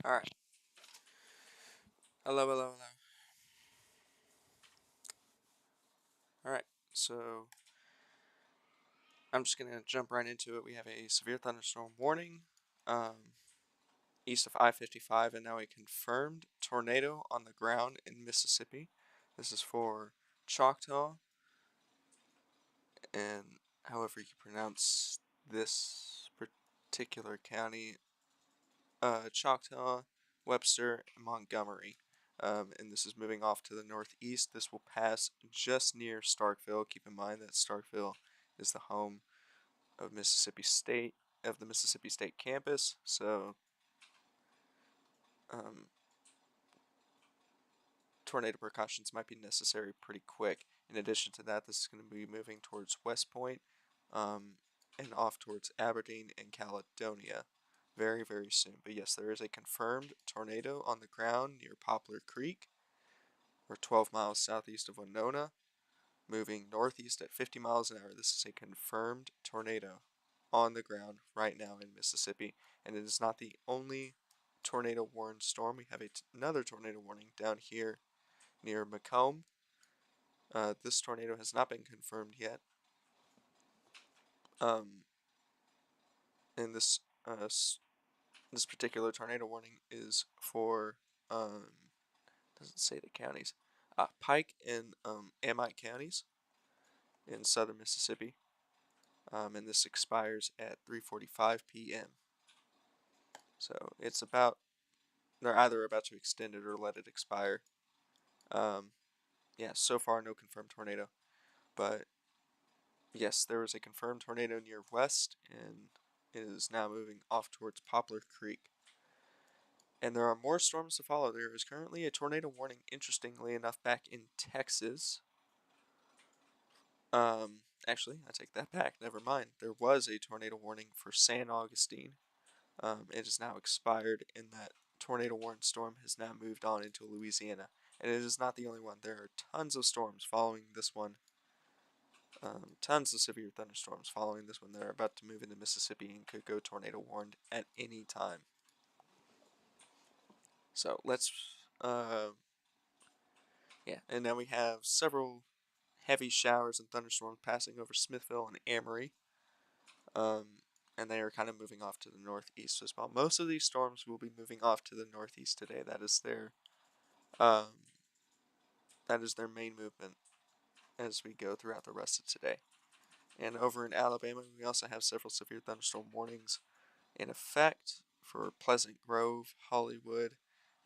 All right. Hello, hello, hello. All right. So I'm just gonna jump right into it. We have a severe thunderstorm warning east of I-55, and now a confirmed tornado on the ground in Mississippi. This is for Choctaw, and however you pronounce this particular county, Choctaw, Webster, and Montgomery. And this is moving off to the northeast. This will pass just near Starkville. Keep in mind that Starkville is the home of Mississippi State, of the Mississippi State campus. So, um, tornado precautions might be necessary pretty quick. In addition to that, this is going to be moving towards West Point, and off towards Aberdeen and Caledonia very, very soon. But yes, there is a confirmed tornado on the ground near Poplar Creek, or 12 miles southeast of Winona, moving northeast at 50 miles an hour. This is a confirmed tornado on the ground right now in Mississippi, and it is not the only tornado warned storm. We have another tornado warning down here near Macomb. This tornado has not been confirmed yet. Um, and this particular tornado warning is for doesn't say the counties, Pike and Amite counties in southern Mississippi. And this expires at 3:45 p.m. So it's about they're either about to extend it or let it expire. Um, yeah, so far no confirmed tornado, but yes, there was a confirmed tornado near West, and it is now moving off towards Poplar Creek. And there are more storms to follow. There is currently a tornado warning, interestingly enough, back in Texas. Actually, I take that back. Never mind. There was a tornado warning for San Augustine, It is now expired, and that tornado warning storm has now moved on into Louisiana. And it is not the only one. There are tons of storms following this one. Tons of severe thunderstorms following this one that are about to move into Mississippi and could go tornado warned at any time. So let's, and now we have several heavy showers and thunderstorms passing over Smithville and Amory. And they are kind of moving off to the northeast as well. Most of these storms will be moving off to the northeast today. That is their main movement as we go throughout the rest of today. And over in Alabama, we also have several severe thunderstorm warnings in effect for Pleasant Grove, Hollywood,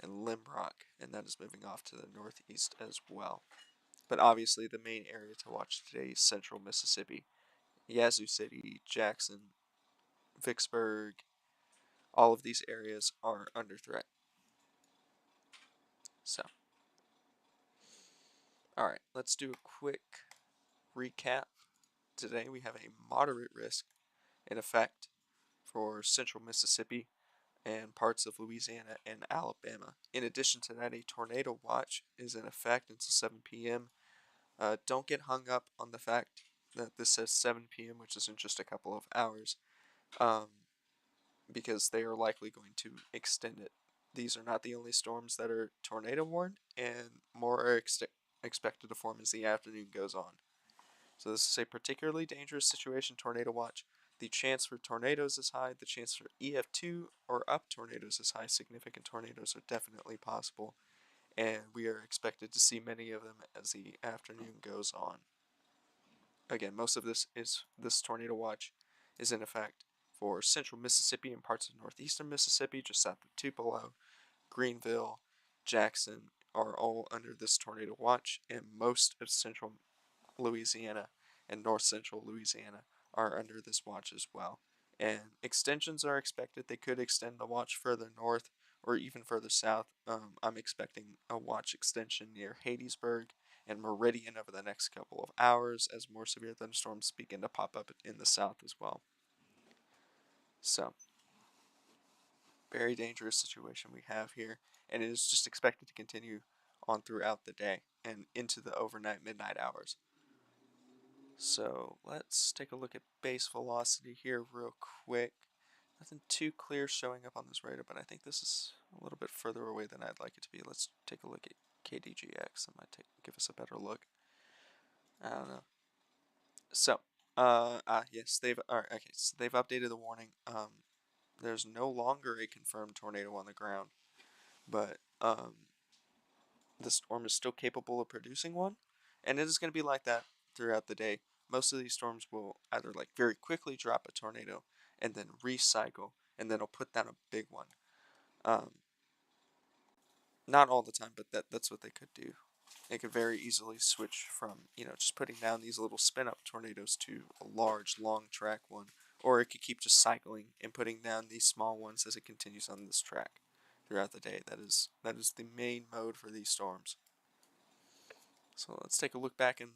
and Limrock, and that is moving off to the northeast as well. But obviously, the main area to watch today is central Mississippi. Yazoo City, Jackson, Vicksburg, all of these areas are under threat. So, alright, let's do a quick recap. Today we have a moderate risk in effect for central Mississippi and parts of Louisiana and Alabama. In addition to that, a tornado watch is in effect until 7 p.m. Don't get hung up on the fact that this says 7 p.m., which is in just a couple of hours, because they are likely going to extend it. These are not the only storms that are tornado warned, and more are expected to form as the afternoon goes on. So this is a particularly dangerous situation, tornado watch. The chance for tornadoes is high. The chance for EF2 or up tornadoes is high. Significant tornadoes are definitely possible, and we are expected to see many of them as the afternoon goes on. Again, most of this tornado watch is in effect for central Mississippi and parts of northeastern Mississippi, just south of Tupelo. Greenville, Jackson are all under this tornado watch, and most of central Louisiana and north central Louisiana are under this watch as well. And extensions are expected. They could extend the watch further north or even further south. I'm expecting a watch extension near Hattiesburg and Meridian over the next couple of hours as more severe thunderstorms begin to pop up in the south as well. So, very dangerous situation we have here, and it is just expected to continue on throughout the day and into the overnight midnight hours. So let's take a look at base velocity here real quick. Nothing too clear showing up on this radar, but I think this is a little bit further away than I'd like it to be. Let's take a look at KDGX. That might give us a better look. I don't know. So, yes, so they've updated the warning. There's no longer a confirmed tornado on the ground, but the storm is still capable of producing one, and it is going to be like that throughout the day. Most of these storms will either very quickly drop a tornado and then recycle, and then it'll put down a big one. Not all the time, but that's what they could do. They could very easily switch from, just putting down these little spin-up tornadoes to a large, long track one, or it could keep just cycling and putting down these small ones as it continues on this track throughout the day. That is the main mode for these storms. So let's take a look back in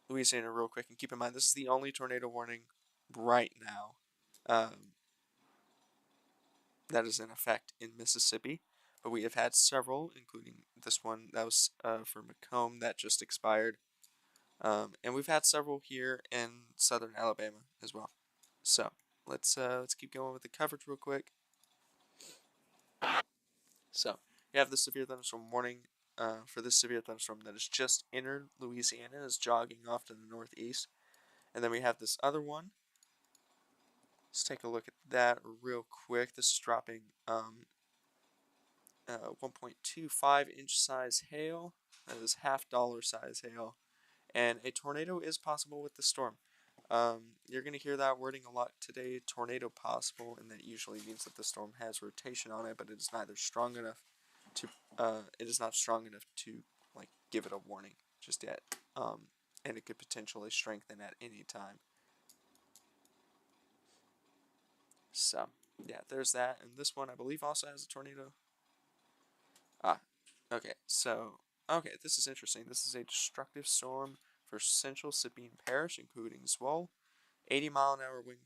Louisiana real quick, and keep in mind this is the only tornado warning right now that is in effect in Mississippi. But we have had several, including this one that was for Macomb that just expired. And we've had several here in southern Alabama as well. So let's keep going with the coverage real quick. So you have the severe thunderstorm warning for this severe thunderstorm that has just entered Louisiana, is jogging off to the northeast. And then we have this other one. Let's take a look at that real quick. This is dropping 1.25 inch size hail. That is $half size hail. And a tornado is possible with the storm. You're going to hear that wording a lot today, tornado possible, and that usually means that the storm has rotation on it, but it is neither strong enough to, give it a warning just yet. And it could potentially strengthen at any time. So, yeah, there's that. And this one, I believe, also has a tornado. Okay, this is interesting. This is a destructive storm for central Sabine Parish, including Swole. 80-mile-an-hour wind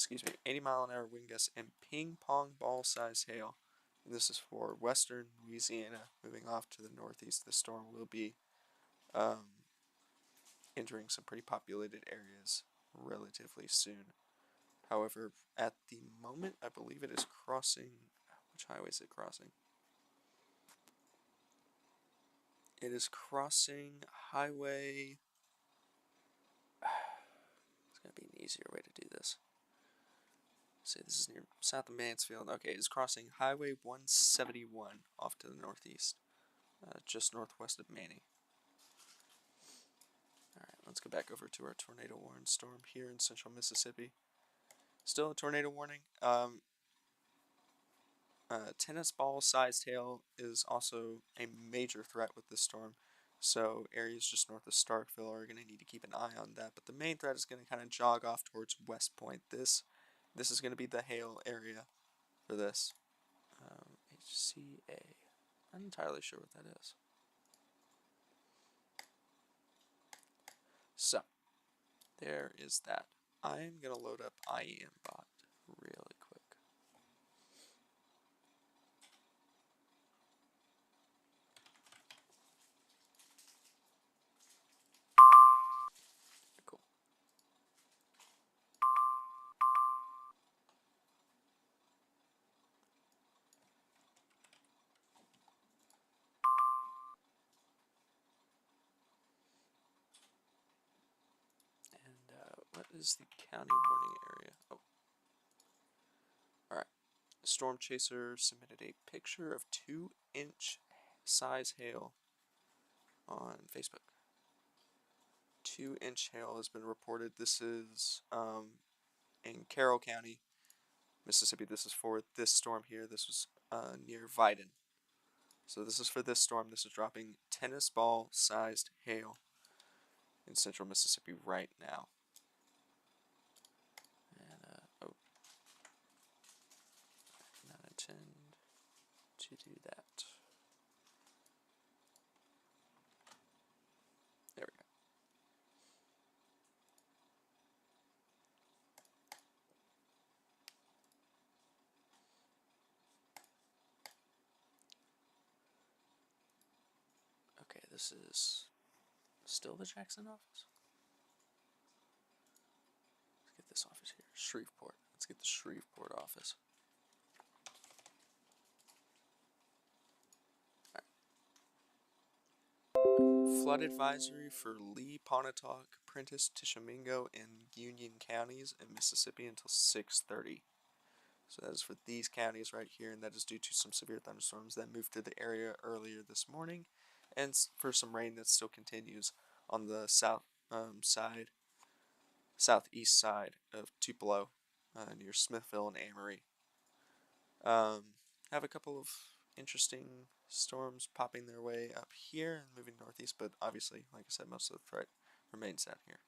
80-mile-an-hour wind gusts, and ping pong ball size hail. And this is for western Louisiana. Moving off to the northeast, the storm will be entering some pretty populated areas relatively soon. However, at the moment, I believe it is crossing. Which highway is it crossing? It is crossing highway. It's going to be an easier way to do this. Say this is near south of Mansfield. Okay, it's crossing Highway 171 off to the northeast, just northwest of Manny. Alright, let's go back over to our tornado warning storm here in central Mississippi. Still a tornado warning. Tennis ball sized hail is also a major threat with this storm. So areas just north of Starkville are going to need to keep an eye on that. But the main threat is going to kind of jog off towards West Point. This is going to be the hail area for this. HCA. I'm not entirely sure what that is. So, there is that. I'm going to load up IEMBot really quick. Cool. And what is the county warning area? Oh. Alright. Storm Chaser submitted a picture of 2-inch size hail on Facebook. 2-inch hail has been reported. This is in Carroll County, Mississippi. This is for this storm here. This was near Vidon. So this is for this storm. This is dropping tennis ball sized hail in central Mississippi right now. And oh, I did not intend to do that. There we go. Okay, this is still the Jackson office. Let's get this office here. Shreveport. Let's get the Shreveport office. Flood advisory for Lee, Pontotoc, Prentiss, Tishomingo, and Union counties in Mississippi until 6:30. So that is for these counties right here, and that is due to some severe thunderstorms that moved through the area earlier this morning, and for some rain that still continues on the southeast side of Tupelo, near Smithville and Amory. Have a couple of interesting storms popping their way up here and moving northeast, but obviously, like I said, most of the threat remains down here.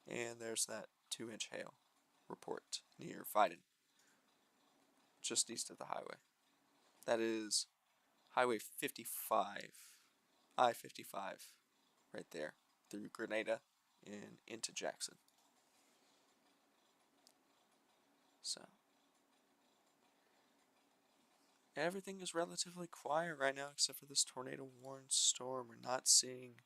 And there's that 2-inch hail report near Vidon, just east of the highway. That is Highway 55, I-55, right there, through Grenada and into Jackson. So, everything is relatively quiet right now except for this tornado warned storm. We're not seeing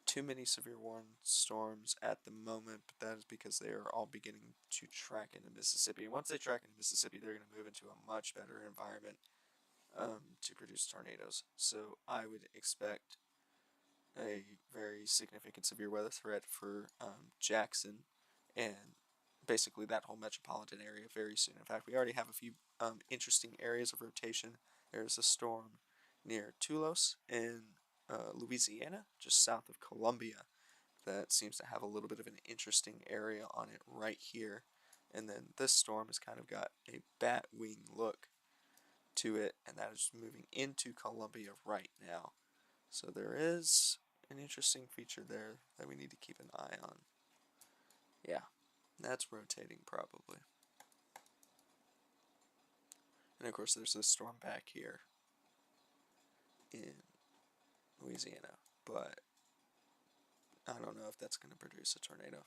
too many severe warned storms at the moment, but that is because they are all beginning to track into Mississippi. Once they track into Mississippi, they're going to move into a much better environment to produce tornadoes. So I would expect a very significant severe weather threat for Jackson and basically that whole metropolitan area very soon. In fact, we already have a few interesting areas of rotation. There's a storm near Tulos in Louisiana, just south of Columbia, that seems to have a little bit of an interesting area on it right here. And then this storm has kind of got a bat wing look to it, and that is moving into Columbia right now. So there is an interesting feature there that we need to keep an eye on. Yeah, that's rotating probably. And of course there's this storm back here in Louisiana, but I don't know if that's going to produce a tornado.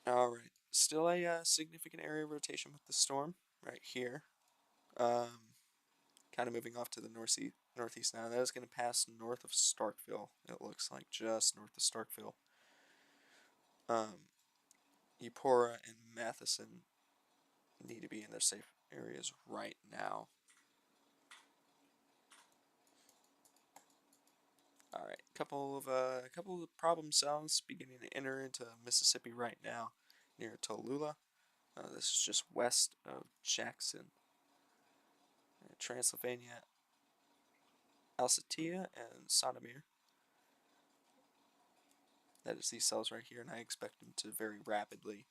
Alright, still a significant area of rotation with the storm right here. Kind of moving off to the northeast now. That is going to pass north of Starkville. It looks like just north of Starkville. Eupora and Matheson need to be in their safe areas right now. All right, couple of problem cells beginning to enter into Mississippi right now, near Tallulah. This is just west of Jackson, Transylvania, Alsatia, and Sandomir. That is these cells right here, and I expect them to very rapidly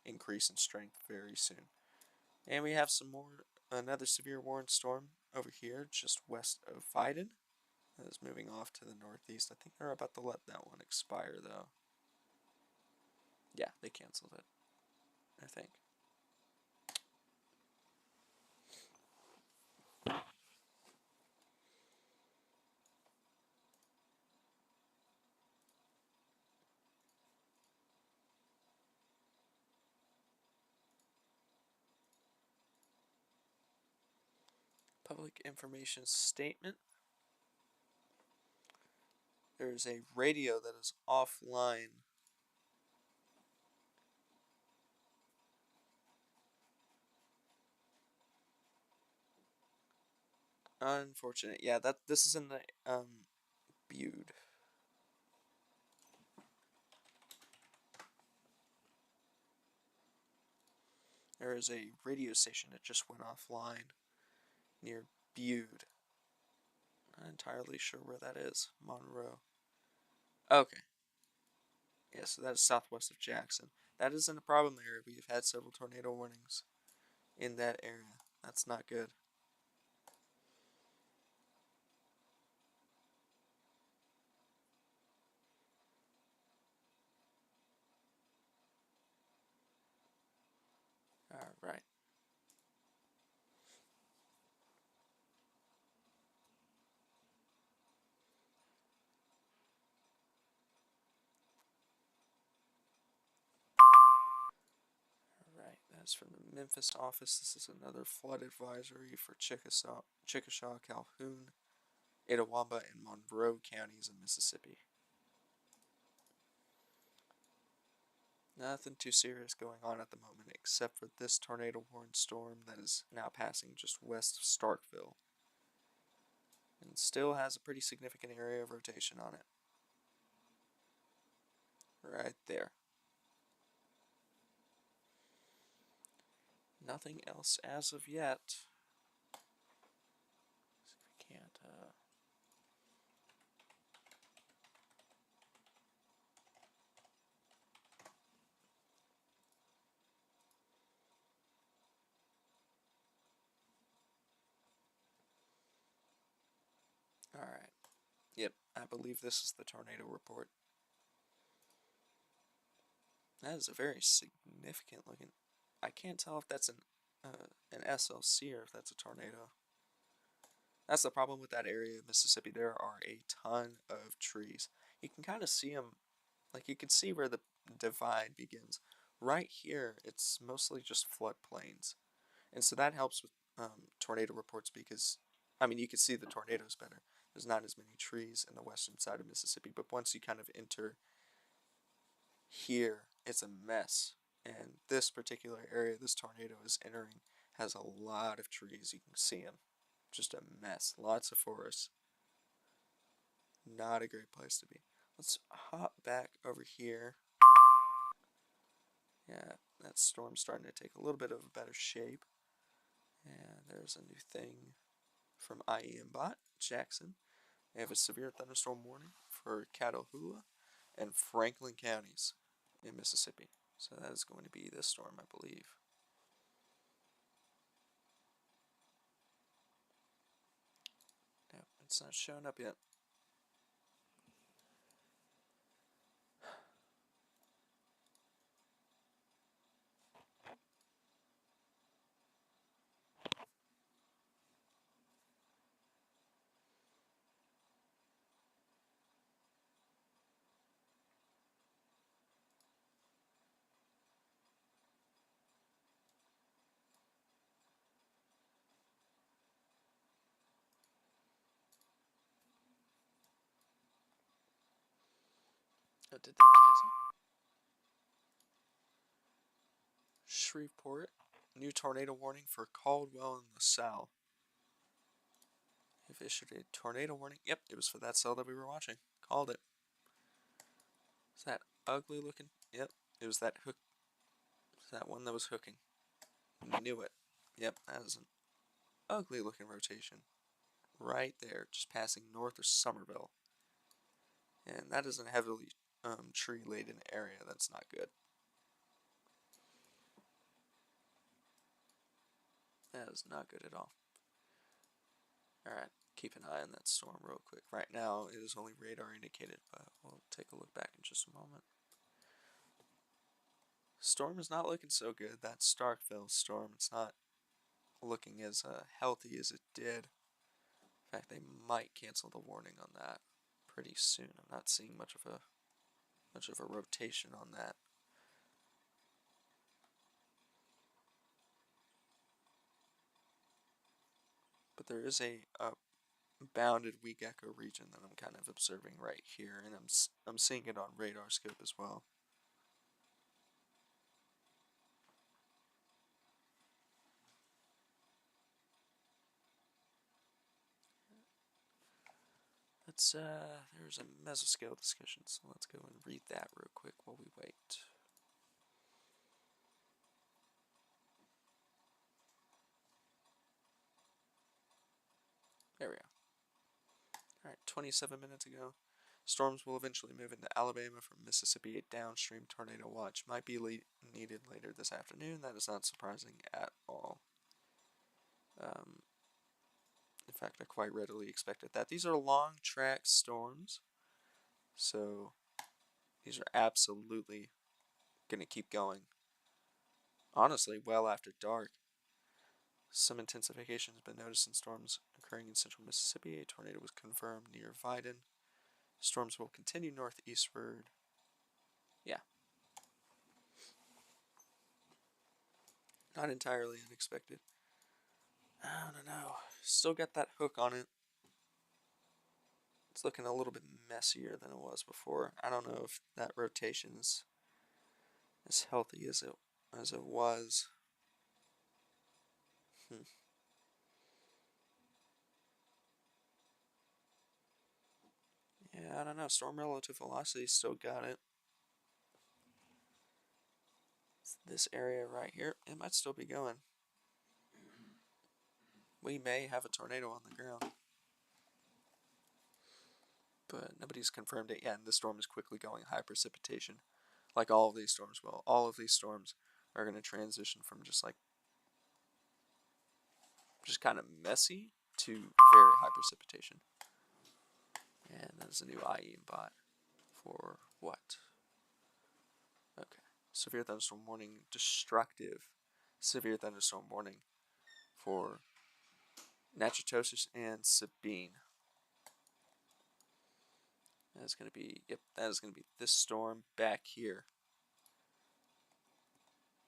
increase in strength very soon. And we have another severe warning storm over here, just west of Vyden. That is moving off to the northeast. I think they're about to let that one expire, though. Yeah, they canceled it, I think. Public information statement. There's a radio that is offline. Unfortunate. Yeah, this is in the Bude. There is a radio station that just went offline near Bude. Not entirely sure where that is. Monroe. Okay. Yeah, so that is southwest of Jackson. That is in the problem area. We've had several tornado warnings in that area. That's not good. Alright. Alright, that's from the Memphis office. This is another flood advisory for Chickasha, Calhoun, Itawamba, and Monroe counties in Mississippi. Nothing too serious going on at the moment except for this tornado warning storm that is now passing just west of Starkville. And still has a pretty significant area of rotation on it. Right there. Nothing else as of yet. See if we can't. Alright. Yep, I believe this is the tornado report. That is a very significant looking. I can't tell if that's an SLC or if that's a tornado. That's the problem with that area of Mississippi. There are a ton of trees. You can kind of see them, like you can see where the divide begins. Right here, it's mostly just floodplains. And so that helps with tornado reports because, I mean, you can see the tornadoes better. There's not as many trees in the western side of Mississippi, but once you kind of enter here, it's a mess. And this particular area this tornado is entering has a lot of trees. You can see them. Just a mess. Lots of forests. Not a great place to be. Let's hop back over here. Yeah, that storm's starting to take a little bit of a better shape. And there's a new thing from IEMBot, Jackson. They have a severe thunderstorm warning for Catahoula and Franklin counties in Mississippi. So that is going to be this storm, I believe. No, it's not showing up yet. Oh, did they cancel? Shreveport. New tornado warning for Caldwell and LaSalle. They've issued a tornado warning. Yep, it was for that cell that we were watching. Called it. Is that ugly looking? Yep, it was that hook. That one that was hooking. Knew it. Yep, that is an ugly looking rotation. Right there, just passing north of Somerville. And that is a heavily tree laden area. That's not good. That is not good at all. Alright, keep an eye on that storm real quick. Right now, it is only radar indicated, but we'll take a look back in just a moment. Storm is not looking so good. That Starkville storm, it's not looking as healthy as it did. In fact, they might cancel the warning on that pretty soon. I'm not seeing much of a rotation on that. But there is a bounded weak echo region that I'm kind of observing right here, and I'm seeing it on radar scope as well. There's a mesoscale discussion, so let's go and read that real quick while we wait. There we go. Alright, 27 minutes ago. Storms will eventually move into Alabama from Mississippi. A downstream tornado watch might be needed later this afternoon. That is not surprising at all. In fact, I quite readily expected that. These are long track storms, so these are absolutely going to keep going. Honestly, well after dark. Some intensification has been noticed in storms occurring in central Mississippi. A tornado was confirmed near Vidon. Storms will continue northeastward. Yeah. Not entirely unexpected. I don't know. Still got that hook on it. It's looking a little bit messier than it was before. I don't know if that rotation is as healthy as it was. Yeah, I don't know. Storm relative velocity still got it. This area right here, it might still be going. We may have a tornado on the ground, but nobody's confirmed it yet, and the storm is quickly going high precipitation. Like all of these storms will. All of these storms are going to transition from just kind of messy to very high precipitation. And that's a new IE bot for what? Okay. Severe thunderstorm warning, destructive severe thunderstorm warning for Natchitoches and Sabine. That is going to be, that is going to be this storm back here.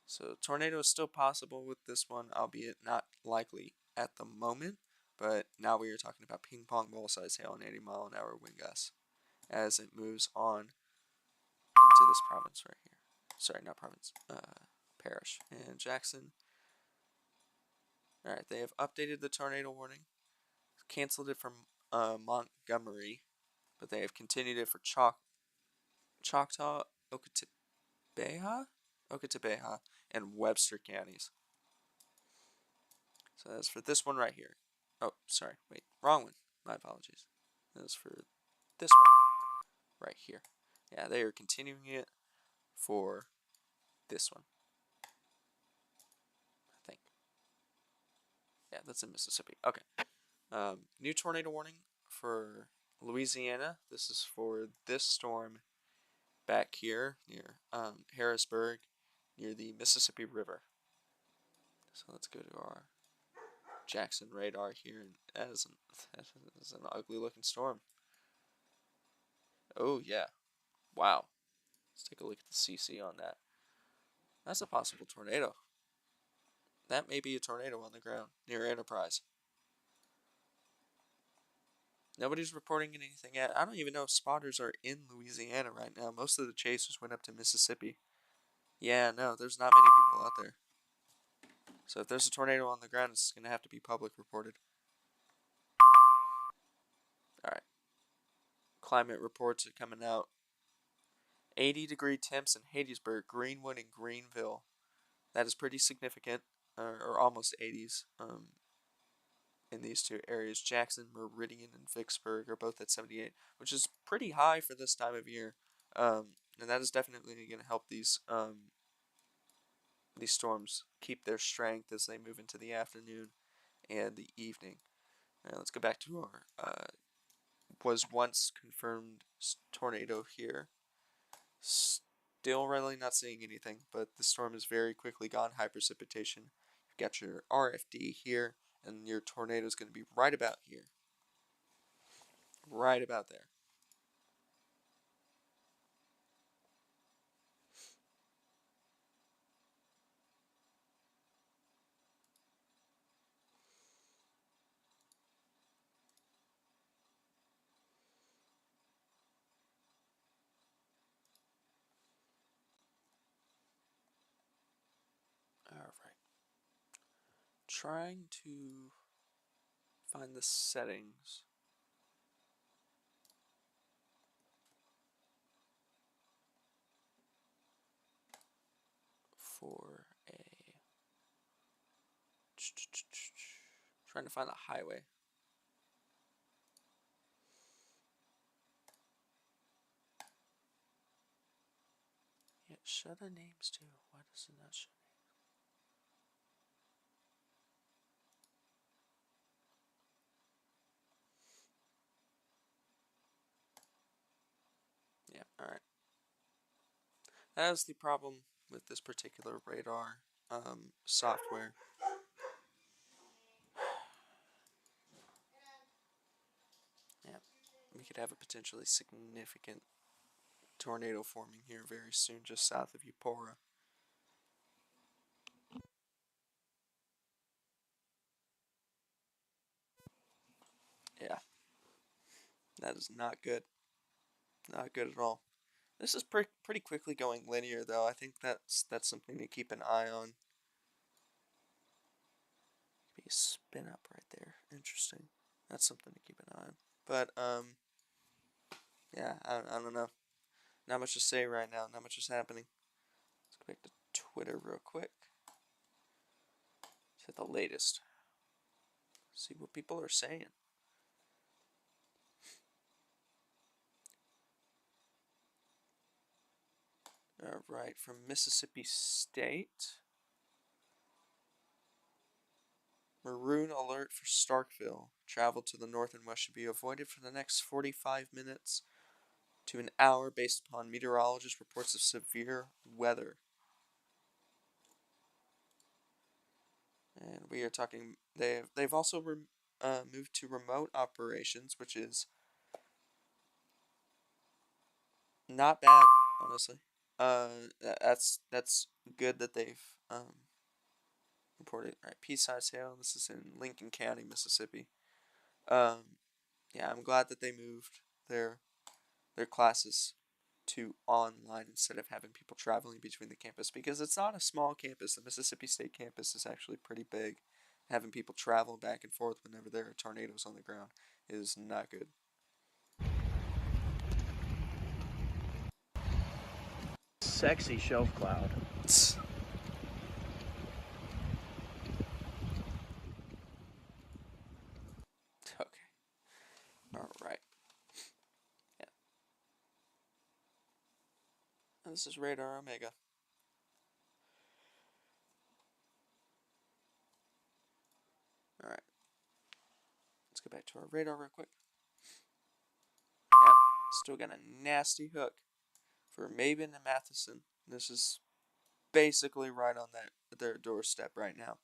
So tornado is still possible with this one, albeit not likely at the moment. But now we are talking about ping pong ball size hail and 80-mile-an-hour wind gusts as it moves on into this province right here. Sorry, not province, parish. And Jackson. Alright, they have updated the tornado warning, canceled it from Montgomery, but they have continued it for Choctaw, Ocotepeha, and Webster counties. So that's for this one right here. Oh, sorry, wait, wrong one. My apologies. That's for this one right here. Yeah, they are continuing it for this one, I think. Yeah, that's in Mississippi. Okay. New tornado warning for Louisiana. This is for this storm back here near Harrisburg, near the Mississippi River. So let's go to our Jackson radar here, and that is an ugly looking storm. Oh yeah, wow. Let's take a look at the CC on that. That's a possible tornado. That may be a tornado on the ground near Enterprise. Nobody's reporting anything yet. I don't even know if spotters are in Louisiana right now. Most of the chasers went up to Mississippi. Yeah, no, there's not many people out there. So if there's a tornado on the ground, it's going to have to be public reported. Alright. Climate reports are coming out. 80-degree temps in Hattiesburg, Greenwood, and Greenville. That is pretty significant, or almost 80s in these two areas. Jackson, Meridian, and Vicksburg are both at 78, which is pretty high for this time of year. And that is definitely going to help these storms keep their strength as they move into the afternoon and the evening. Alright, let's go back to our was once confirmed tornado here. Still really not seeing anything, but the storm is very quickly gone. High precipitation. You've got your RFD here, and your tornado is going to be right about here. Right about there. Alright. Trying to find the settings for a trying to find the highway. Yeah, show the names too. Why does it not show names? Yeah, alright. That is the problem with this particular radar software. Yeah, we could have a potentially significant tornado forming here very soon, just south of Eupora. Yeah, that is not good. Not good at all. This is pretty quickly going linear, though. I think that's something to keep an eye on. Be a spin up right there. Interesting. That's something to keep an eye on. But yeah, I don't know. Not much to say right now. Not much is happening. Let's go back to Twitter real quick. Let's hit the latest. See what people are saying. Alright, from Mississippi State. Maroon alert for Starkville. Travel to the north and west should be avoided for the next 45 minutes to an hour based upon meteorologist reports of severe weather. And we are talking. They've also moved to remote operations, which is not bad, honestly. That's good that they've reported. All right, Pea-sized hail. This is in Lincoln County, Mississippi. Yeah, I'm glad that they moved their classes to online instead of having people traveling between the campus, because it's not a small campus. The Mississippi State campus is actually pretty big. Having people travel back and forth whenever there are tornadoes on the ground is not good. Sexy shelf cloud. Okay. All right. Yeah. And this is Radar Omega. All right. Let's go back to our radar real quick. Yep. Still got a nasty hook for Maben and Matheson. This is basically right on their doorstep right now.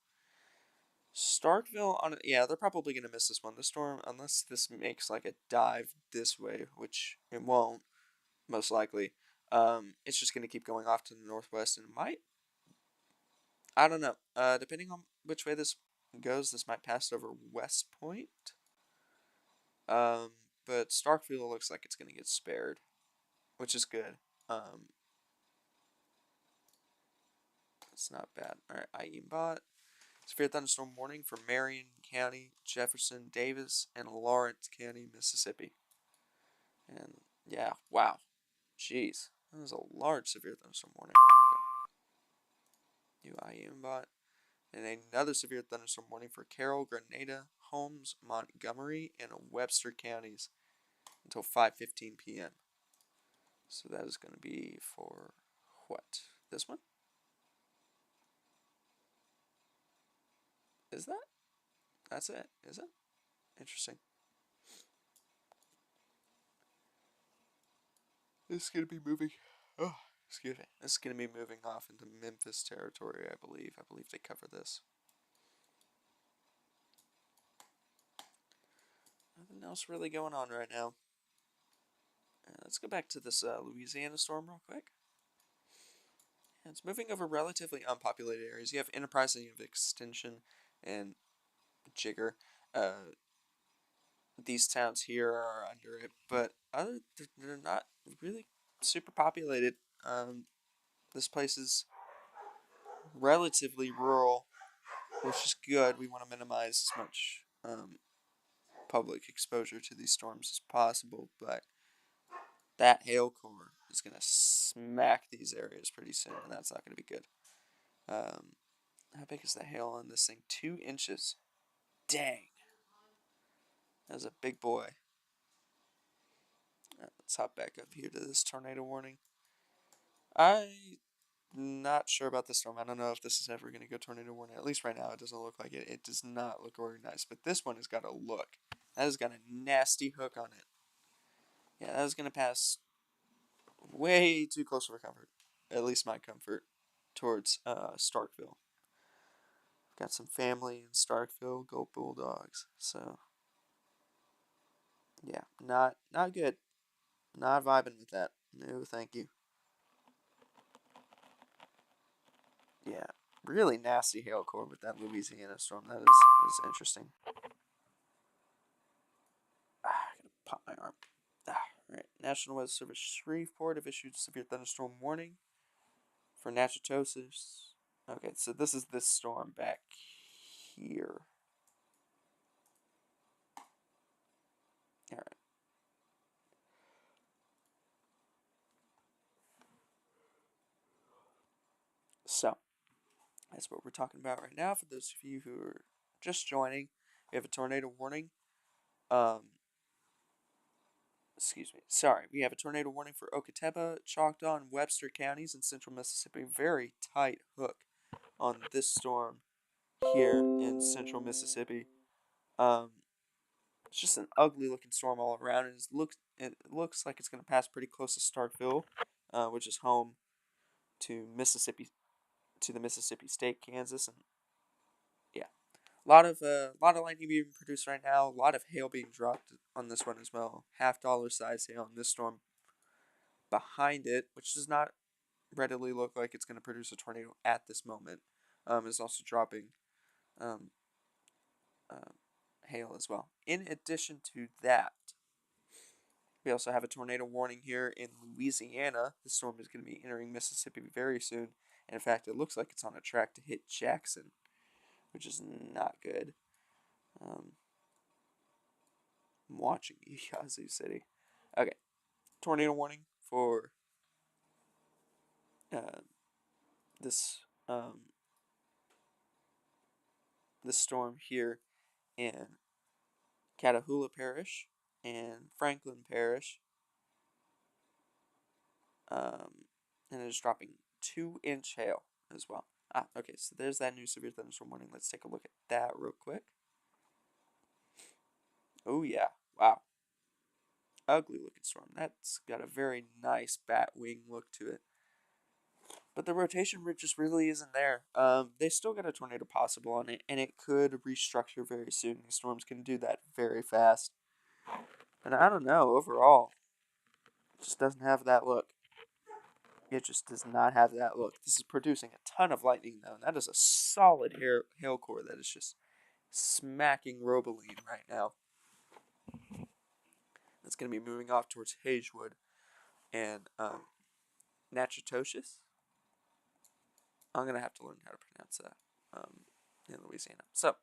Starkville yeah, they're probably gonna miss this one. The storm, unless this makes like a dive this way, which it won't, most likely. It's just gonna keep going off to the northwest, and it might. I don't know. Depending on which way this goes, this might pass over West Point. but Starkville looks like it's going to get spared, which is good. It's not bad. Alright, Aimbot. Severe thunderstorm warning for Marion County, Jefferson, Davis, and Lawrence County, Mississippi. And yeah, wow. Jeez. That was a large severe thunderstorm warning. Okay. New Aimbot. And another severe thunderstorm warning for Carroll, Grenada, Holmes, Montgomery, and Webster counties until 5:15 p.m. So that is going to be for what? This one? Is that? That's it, is it? Interesting. This is going to be moving. Oh, excuse me. This is going to be moving off into Memphis territory, I believe. I believe they cover this. Nothing else really going on right now. Let's go back to this Louisiana storm real quick. It's moving over relatively unpopulated areas. You have Enterprise and you have Extension and Jigger. These towns here are under it, but they're not really super populated. This place is relatively rural, which is good. We want to minimize as much public exposure to these storms as possible, but that hail core is going to smack these areas pretty soon, and that's not going to be good. How big is the hail on this thing? 2 inches. Dang. That's a big boy. Let's hop back up here to this tornado warning. I'm not sure about this storm. I don't know if this is ever going to go tornado warning. At least right now, it doesn't look like it. It does not look very nice. But this one has got a look. That has got a nasty hook on it. Yeah, that is going to pass way too close for comfort. At least my comfort towards Starkville. Got some family in Starkville. Go Bulldogs. So, yeah, not good. Not vibing with that. No, thank you. Yeah, really nasty hail core with that Louisiana storm. That is interesting. I gotta pop my arm. Alright, National Weather Service Shreveport have issued a severe thunderstorm warning for Natchitoches. Okay, so this is this storm back here. Alright. So, that's what we're talking about right now. For those of you who are just joining, we have a tornado warning. Excuse me. Sorry, we have a tornado warning for Okateba, Choctaw, and Webster counties in central Mississippi. Very tight hook on this storm here in central Mississippi. It's just an ugly looking storm all around, and it looks like it's going to pass pretty close to Starkville, which is home to the Mississippi State, Kansas, and yeah, lot of lightning being produced right now. A lot of hail being dropped on this one as well. $50 size hail on this storm behind it, which does not readily look like it's going to produce a tornado at this moment. Is also dropping hail as well. In addition to that, we also have a tornado warning here in Louisiana. The storm is going to be entering Mississippi very soon. And in fact, it looks like it's on a track to hit Jackson, which is not good. I'm watching Yazoo City. Okay, tornado warning for this this storm here in Catahoula Parish and Franklin Parish. And it is dropping 2-inch hail as well. Okay, so there's that new severe thunderstorm warning. Let's take a look at that real quick. Oh, yeah. Wow. Ugly looking storm. That's got a very nice bat wing look to it. But the rotation ridge just really isn't there. They still got a tornado possible on it, and it could restructure very soon. These storms can do that very fast. And I don't know, overall, it just doesn't have that look. It just does not have that look. This is producing a ton of lightning, though, and that is a solid hail core that is just smacking Robaline right now. It's going to be moving off towards Hazelwood and Natchitoches. I'm going to have to learn how to pronounce that in Louisiana. So,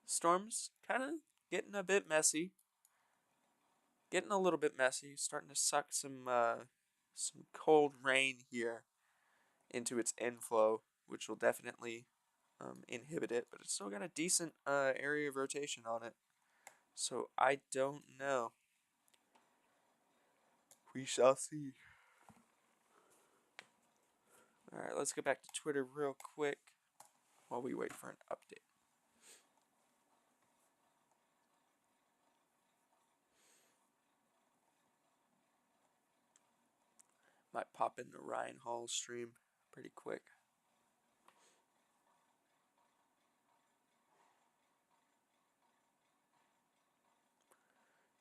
storms kind of getting a bit messy. Getting a little bit messy. Starting to suck some cold rain here into its inflow, which will definitely inhibit it. But it's still got a decent area of rotation on it. So I don't know. We shall see. Alright, let's go back to Twitter real quick while we wait for an update. Might pop into Ryan Hall's stream pretty quick.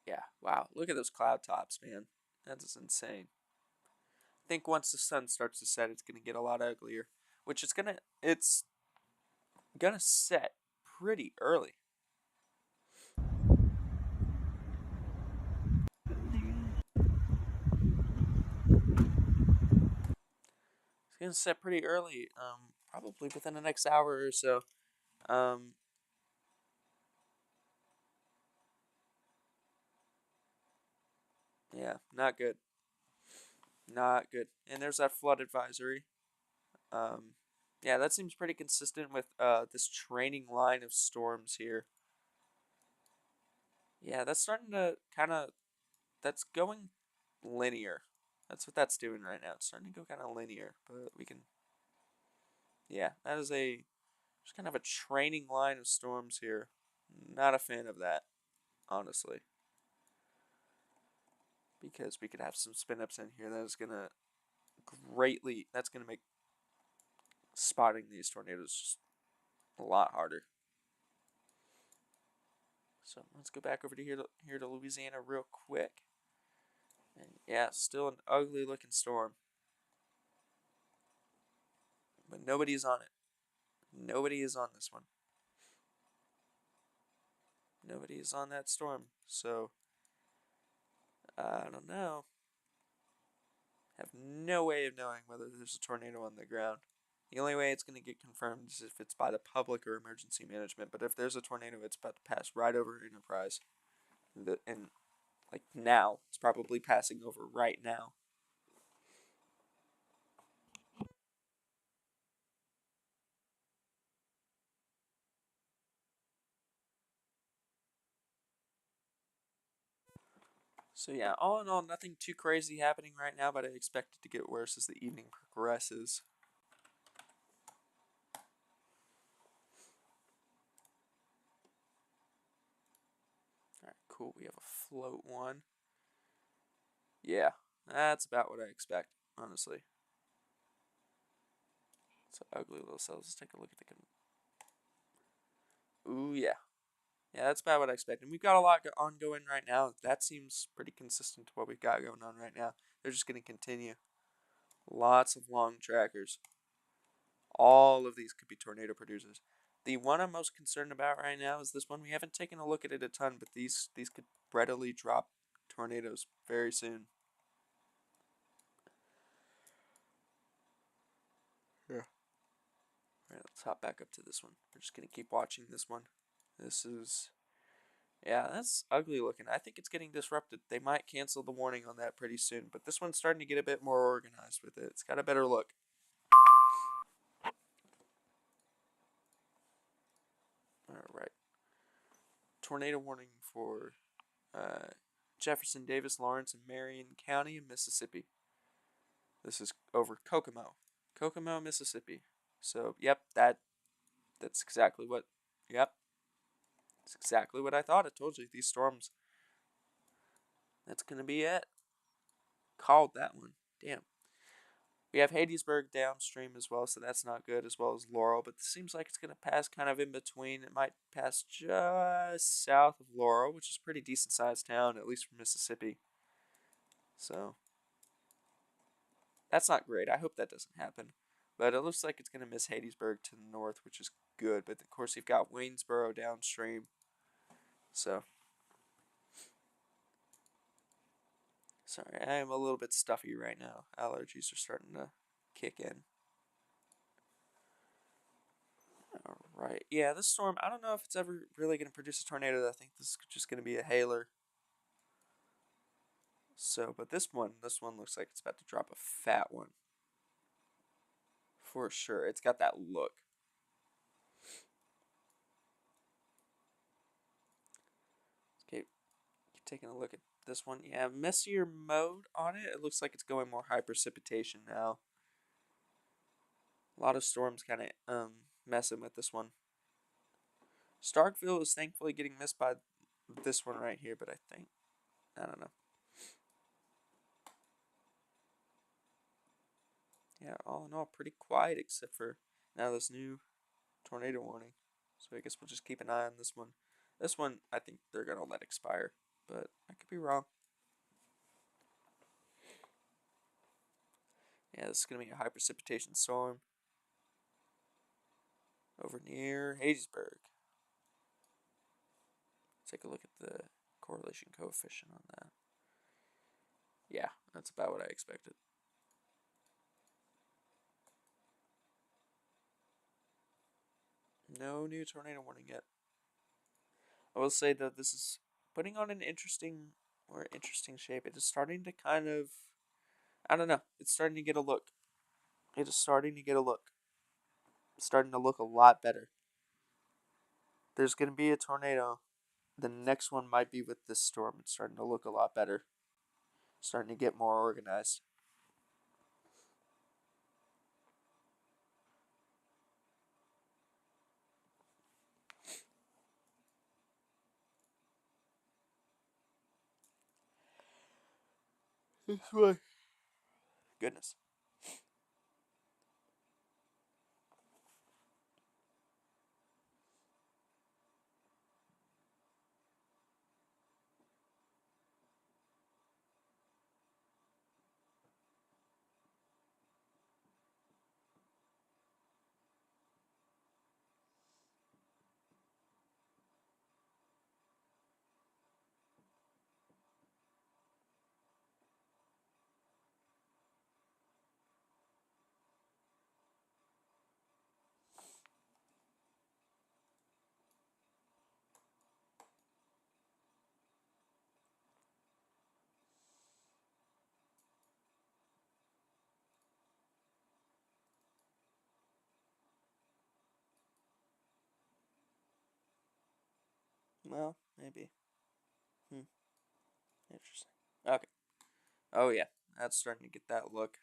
Yeah, wow. Look at those cloud tops, man. That is insane. I think once the sun starts to set, it's gonna get a lot uglier. Which it's gonna set pretty early. It's gonna set pretty early. Probably within the next hour or so. Yeah, not good. Not good. And there's that flood advisory. Yeah, that seems pretty consistent with this training line of storms here. Yeah, that's starting to that's going linear. That's what that's doing right now. It's starting to go kind of linear, but we can, yeah, that is just kind of a training line of storms here. Not a fan of that, honestly. Because we could have some spin ups in here that is going to that's going to make spotting these tornadoes just a lot harder. So let's go back over to here to Louisiana real quick. And yeah, still an ugly looking storm. But nobody is on it. Nobody is on this one. Nobody is on that storm. So I don't know. Have no way of knowing whether there's a tornado on the ground. The only way it's going to get confirmed is if it's by the public or emergency management. But if there's a tornado, it's about to pass right over Enterprise. And like now, it's probably passing over right now. So yeah, all in all, nothing too crazy happening right now, but I expect it to get worse as the evening progresses. Alright, cool. We have a float one. Yeah, that's about what I expect, honestly. It's an ugly little cell. Let's take a look at the... Ooh, yeah. Yeah, that's about what I expect. And we've got a lot ongoing right now. That seems pretty consistent to what we've got going on right now. They're just going to continue. Lots of long trackers. All of these could be tornado producers. The one I'm most concerned about right now is this one. We haven't taken a look at it a ton, but these could readily drop tornadoes very soon. Yeah. Alright, let's hop back up to this one. We're just going to keep watching this one. This is... Yeah, that's ugly looking. I think it's getting disrupted. They might cancel the warning on that pretty soon, but this one's starting to get a bit more organized with it. It's got a better look. Alright. Tornado warning for Jefferson, Davis, Lawrence, and Marion County in Mississippi. This is over Kokomo, Mississippi. So, yep, that's exactly what, yep, that's exactly what I thought. I told you, these storms, that's going to be it. Called that one. Damn. We have Hadesburg downstream as well, so that's not good, as well as Laurel, but this seems like it's going to pass kind of in between. It might pass just south of Laurel, which is a pretty decent-sized town, at least for Mississippi. So, that's not great. I hope that doesn't happen. But it looks like it's going to miss Hadesburg to the north, which is good. But, of course, you've got Waynesboro downstream. So, Sorry, I am a little bit stuffy right now. Allergies are starting to kick in. Alright, yeah, this storm, I don't know if it's ever really going to produce a tornado. I think this is just going to be a hailer. So, but this one looks like it's about to drop a fat one. For sure, it's got that look. Okay, keep taking a look at this one. Yeah, messier mode on it. It looks like it's going more high precipitation now. A lot of storms kind of messing with this one. Starkville is thankfully getting missed by this one right here, but I don't know. Yeah, all in all, pretty quiet except for now this new tornado warning. So I guess we'll just keep an eye on this one. This one, I think they're going to let expire, but I could be wrong. Yeah, this is going to be a high precipitation storm over near Hattiesburg. Take a look at the correlation coefficient on that. Yeah, that's about what I expected. No new tornado warning yet. I will say that this is putting on an interesting shape. It is starting to kind of, I don't know, it's starting to get a look. It is starting to get a look. It's starting to look a lot better. There's going to be a tornado. The next one might be with this storm. It's starting to look a lot better. Starting to get more organized. This way. Goodness. Well, maybe. Interesting. Okay. Oh, yeah. That's starting to get that look.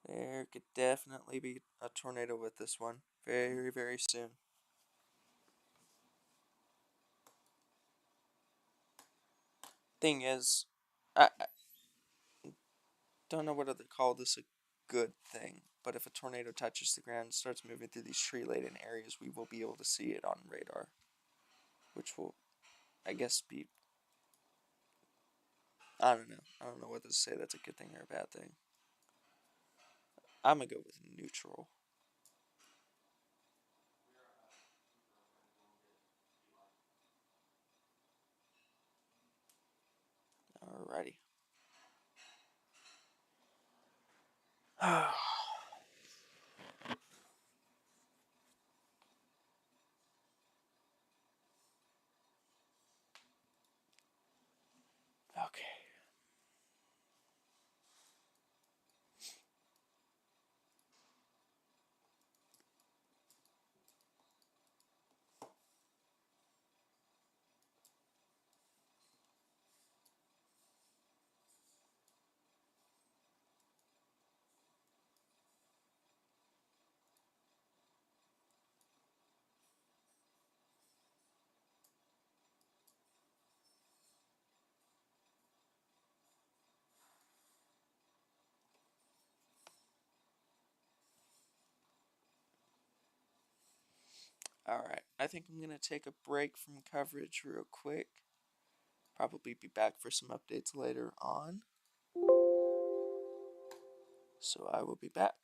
There could definitely be a tornado with this one very, very soon. Thing is, I don't know whether to call this a good thing, but if a tornado touches the ground and starts moving through these tree-laden areas, we will be able to see it on radar, which will, I guess, be. I don't know. I don't know whether to say that's a good thing or a bad thing. I'm gonna go with neutral. Alrighty. Okay. Alright. I think I'm gonna take a break from coverage real quick. Probably be back for some updates later on. So I will be back.